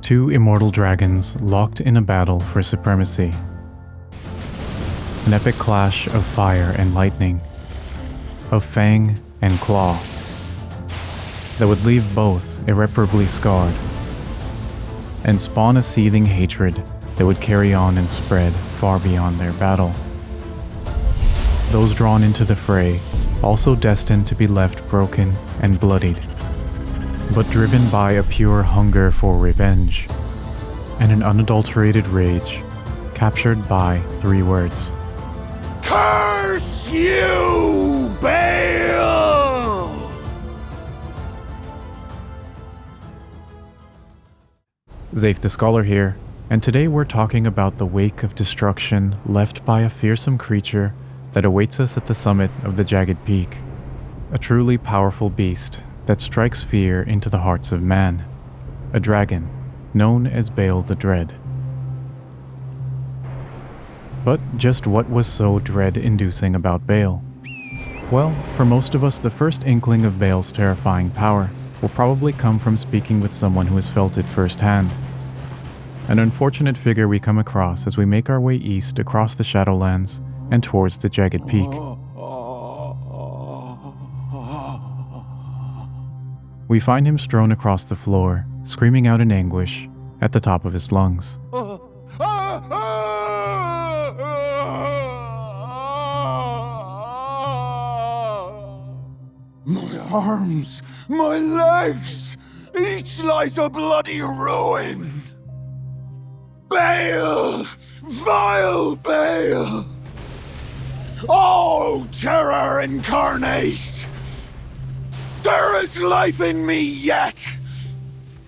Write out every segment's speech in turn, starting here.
Two immortal dragons locked in a battle for supremacy. An epic clash of fire and lightning, of fang and claw, that would leave both irreparably scarred, and spawn a seething hatred that would carry on and spread far beyond their battle. Those drawn into the fray, also destined to be left broken and bloodied, but driven by a pure hunger for revenge, and an unadulterated rage, captured by 3 words. Curse you, Bayle! Zayf the Scholar here, and today we're talking about the wake of destruction left by a fearsome creature that awaits us at the summit of the Jagged Peak. A truly powerful beast that strikes fear into the hearts of man. A dragon known as Bayle the Dread. But just what was so dread-inducing about Bayle? Well, for most of us, the first inkling of Bayle's terrifying power will probably come from speaking with someone who has felt it firsthand. An unfortunate figure we come across as we make our way east across the Shadowlands and towards the Jagged Peak. We find him strewn across the floor, screaming out in anguish at the top of his lungs. My arms, my legs, each lies a bloody ruin. Bayle! Vile Bayle! Oh, terror incarnate! There is life in me yet!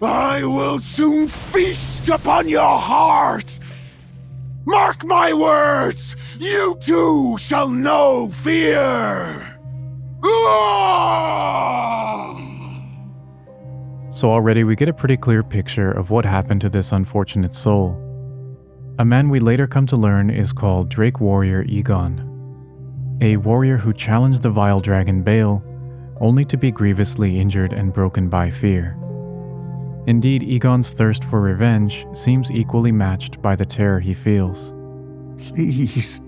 I will soon feast upon your heart! Mark my words! You too shall know fear! So already we get a pretty clear picture of what happened to this unfortunate soul. A man we later come to learn is called Drake Warrior Igon, a warrior who challenged the vile dragon Bayle, only to be grievously injured and broken by fear. Indeed, Igon's thirst for revenge seems equally matched by the terror he feels. Please,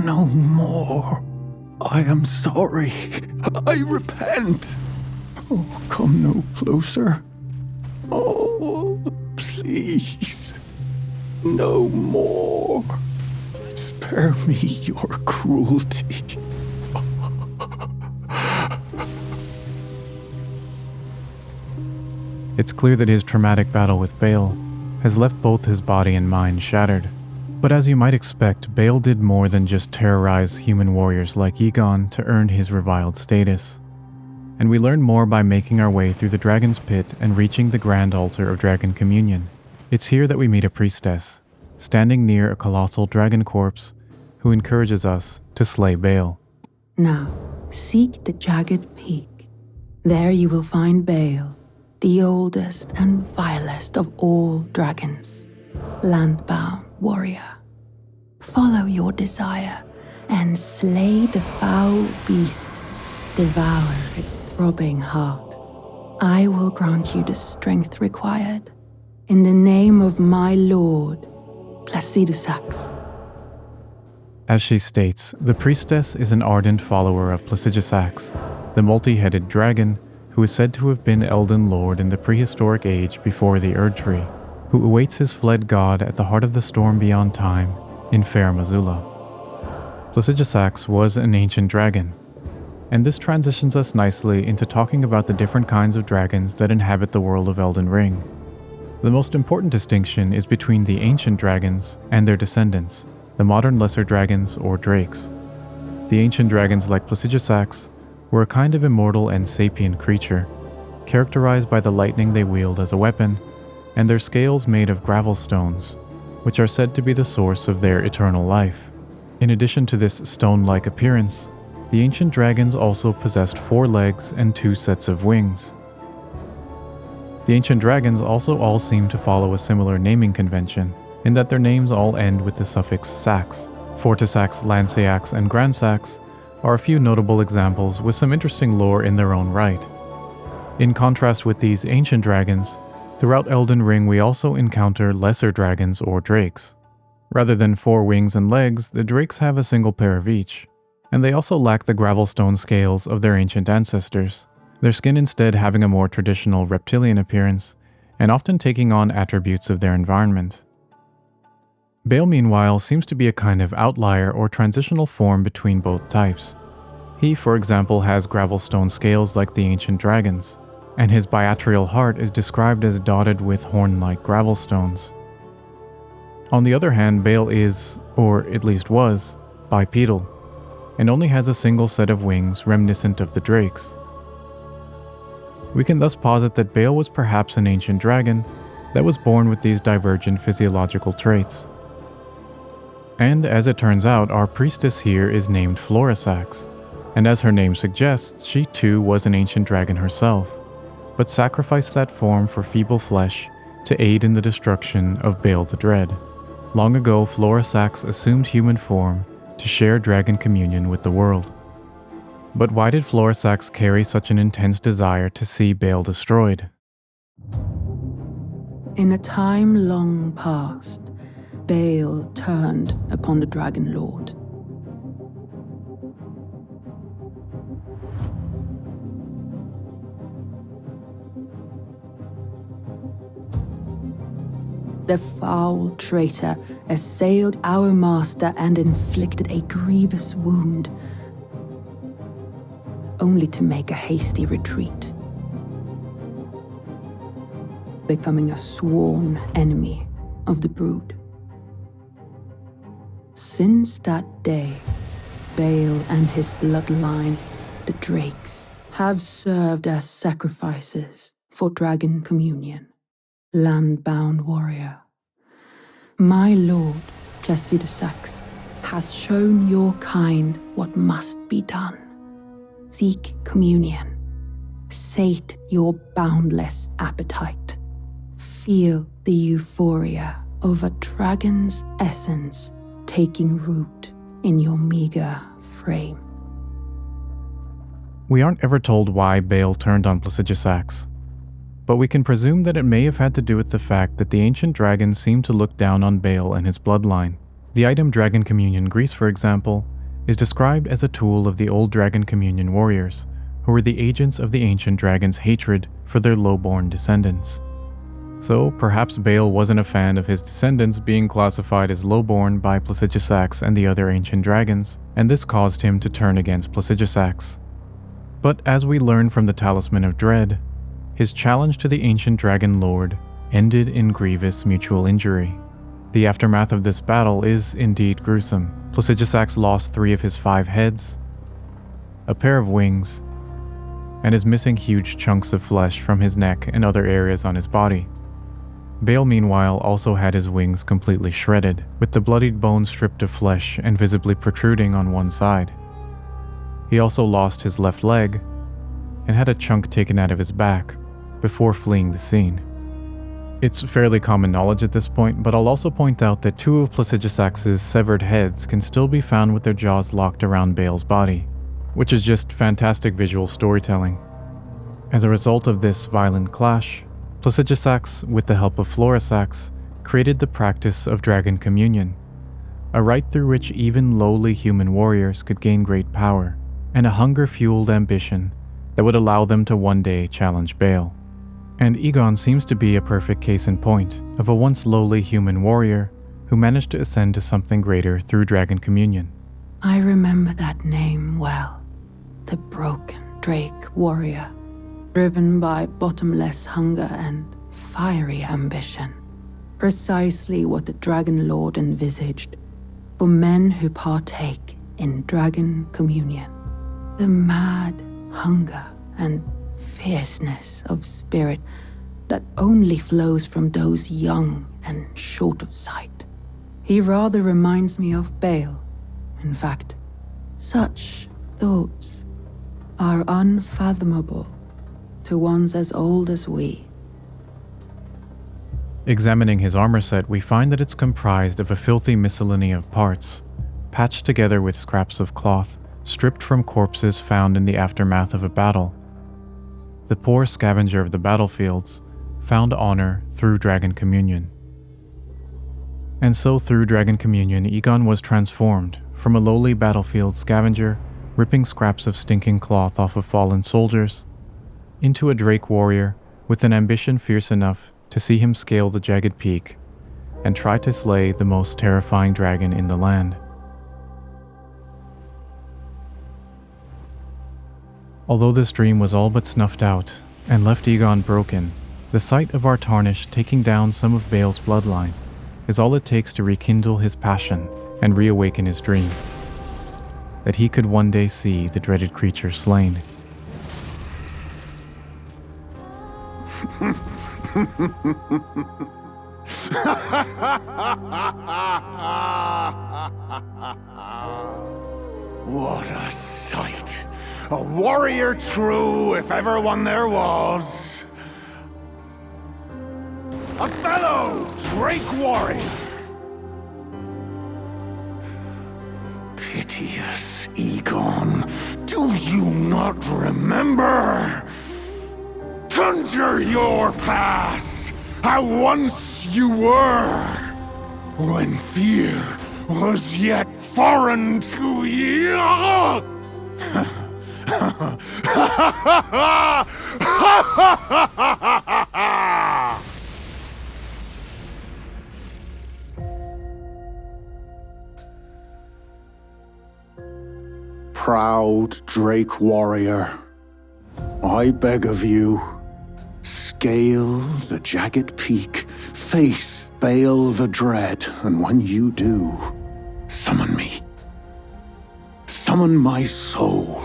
no more. I am sorry. I repent. Oh, come no closer. Oh, please. No more. Spare me your cruelty. It's clear that his traumatic battle with Bayle has left both his body and mind shattered. But as you might expect, Bayle did more than just terrorize human warriors like Igon to earn his reviled status. And we learn more by making our way through the Dragon's Pit and reaching the Grand Altar of Dragon Communion. It's here that we meet a priestess, standing near a colossal dragon corpse, who encourages us to slay Bayle. Now, seek the Jagged Peak. There you will find Bayle, the oldest and vilest of all dragons, landbound warrior. Follow your desire and slay the foul beast. Devour its throbbing heart. I will grant you the strength required. In the name of my lord, Placidusax. As she states, the priestess is an ardent follower of Placidusax, the multi-headed dragon who is said to have been Elden Lord in the prehistoric age before the Erdtree, who awaits his fled god at the heart of the storm beyond time in Fair Mazula. Placidusax was an ancient dragon, and this transitions us nicely into talking about the different kinds of dragons that inhabit the world of Elden Ring. The most important distinction is between the ancient dragons and their descendants, the modern lesser dragons or drakes. The ancient dragons like Placidusax were a kind of immortal and sapient creature, characterized by the lightning they wield as a weapon, and their scales made of gravel stones, which are said to be the source of their eternal life. In addition to this stone-like appearance, the ancient dragons also possessed 4 legs and 2 sets of wings. The ancient dragons also all seem to follow a similar naming convention, in that their names all end with the suffix sax. Fortisax, Lanceax, and Grandsax are a few notable examples with some interesting lore in their own right. In contrast with these ancient dragons, Throughout Elden Ring, we also encounter lesser dragons or drakes. Rather than 4 wings and legs, the drakes have a single pair of each, and they also lack the gravelstone scales of their ancient ancestors, their skin instead having a more traditional reptilian appearance, and often taking on attributes of their environment. Bayle, meanwhile, seems to be a kind of outlier or transitional form between both types. He, for example, has gravelstone scales like the ancient dragons, and his biatrial heart is described as dotted with horn-like gravelstones. On the other hand, Bayle is, or at least was, bipedal, and only has a single set of wings reminiscent of the drakes. We can thus posit that Bayle was perhaps an ancient dragon that was born with these divergent physiological traits. And as it turns out, our priestess here is named Florissax, and as her name suggests, she too was an ancient dragon herself, but sacrificed that form for feeble flesh to aid in the destruction of Bayle the Dread. Long ago, Florissax assumed human form to share dragon communion with the world. But why did Florissax carry such an intense desire to see Bayle destroyed? In a time long past, Bayle turned upon the Dragonlord. The foul traitor assailed our master and inflicted a grievous wound, only to make a hasty retreat, becoming a sworn enemy of the brood. Since that day, Bayle and his bloodline, the Drakes, have served as sacrifices for dragon communion. Land-bound warrior, my lord Placidusax has shown your kind what must be done. Seek communion, sate your boundless appetite, feel the euphoria of a dragon's essence taking root in your meager frame. We aren't ever told why Bayle turned on Placidusax, but we can presume that it may have had to do with the fact that the ancient dragons seemed to look down on Bayle and his bloodline. The item Dragon Communion Grease, for example, is described as a tool of the old Dragon Communion warriors, who were the agents of the ancient dragons' hatred for their low-born descendants. So perhaps Bayle wasn't a fan of his descendants being classified as low-born by Placidusax and the other ancient dragons, and this caused him to turn against Placidusax. But as we learn from the Talisman of Dread, his challenge to the ancient dragon lord ended in grievous mutual injury. The aftermath of this battle is indeed gruesome. Placidusax lost 3 of his 5 heads, a pair of wings, and is missing huge chunks of flesh from his neck and other areas on his body. Bayle, meanwhile, also had his wings completely shredded, with the bloodied bone stripped of flesh and visibly protruding on one side. He also lost his left leg and had a chunk taken out of his back before fleeing the scene. It's fairly common knowledge at this point, but I'll also point out that 2 of Placidusax's severed heads can still be found with their jaws locked around Bayle's body, which is just fantastic visual storytelling. As a result of this violent clash, Placidusax, with the help of Florissax, created the practice of Dragon Communion, a rite through which even lowly human warriors could gain great power, and a hunger-fueled ambition that would allow them to one day challenge Bayle. And Igon seems to be a perfect case in point of a once lowly human warrior who managed to ascend to something greater through Dragon Communion. I remember that name well. The broken Drake Warrior, driven by bottomless hunger and fiery ambition. Precisely what the Dragonlord envisaged for men who partake in Dragon Communion. The mad hunger and fierceness of spirit that only flows from those young and short of sight. He rather reminds me of Bayle. In fact, such thoughts are unfathomable to ones as old as we. Examining his armor set, we find that it's comprised of a filthy miscellany of parts, patched together with scraps of cloth, stripped from corpses found in the aftermath of a battle. The poor scavenger of the battlefields found honor through Dragon Communion. And so through Dragon Communion, Igon was transformed from a lowly battlefield scavenger, ripping scraps of stinking cloth off of fallen soldiers, into a Drake Warrior with an ambition fierce enough to see him scale the jagged peak and try to slay the most terrifying dragon in the land. Although this dream was all but snuffed out and left Igon broken, the sight of our Tarnished taking down some of Bayle's bloodline is all it takes to rekindle his passion and reawaken his dream, that he could one day see the dreaded creature slain. What a sight! A warrior true, if ever one there was. A fellow Drake Warrior. Piteous Igon, do you not remember? Conjure your past, how once you were, when fear was yet foreign to you. Proud Drake Warrior, I beg of you, scale the jagged peak, face Bayle the Dread, and when you do, summon me. Summon my soul.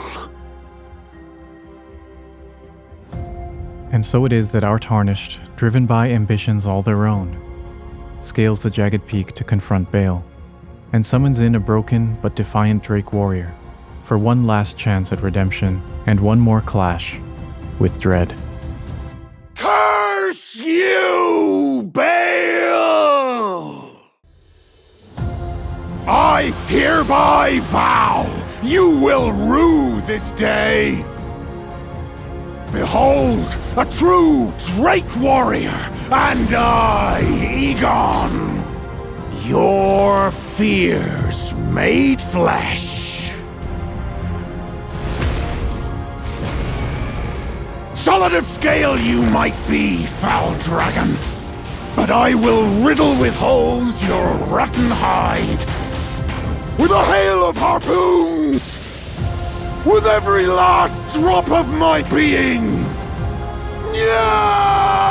And so it is that our Tarnished, driven by ambitions all their own, scales the jagged peak to confront Bayle, and summons in a broken but defiant Drake Warrior for one last chance at redemption and one more clash with Dread. Curse you, Bayle! I hereby vow you will rue this day. Behold, a true Drake Warrior, and I, Igon, your fears made flesh. Solid of scale you might be, foul dragon, but I will riddle with holes your rotten hide with a hail of harpoons, with every last drop of my being. Yeah!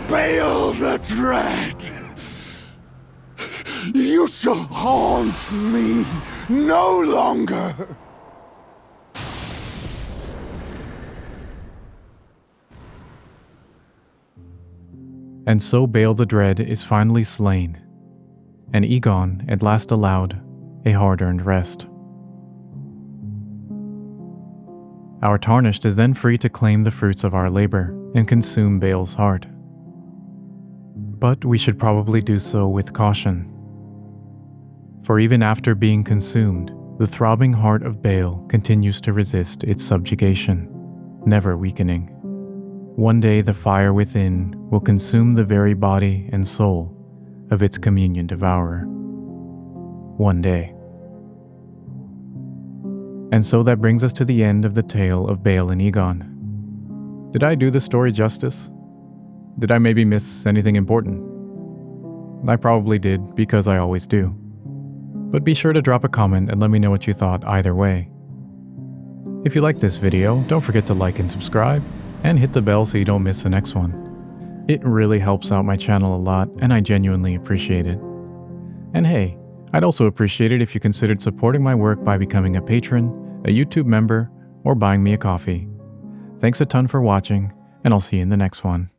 Bayle the Dread, you shall haunt me no longer. And so Bayle the Dread is finally slain, and Igon at last allowed a hard-earned rest. Our Tarnished is then free to claim the fruits of our labor and consume Bayle's heart. But we should probably do so with caution. For even after being consumed, the throbbing heart of Bayle continues to resist its subjugation, never weakening. One day the fire within will consume the very body and soul of its communion devourer. One day. And so that brings us to the end of the tale of Bayle and Igon. Did I do the story justice? Did I maybe miss anything important? I probably did, because I always do. But be sure to drop a comment and let me know what you thought either way. If you like this video, don't forget to like and subscribe, and hit the bell so you don't miss the next one. It really helps out my channel a lot, and I genuinely appreciate it. And hey, I'd also appreciate it if you considered supporting my work by becoming a patron, a YouTube member, or buying me a coffee. Thanks a ton for watching, and I'll see you in the next one.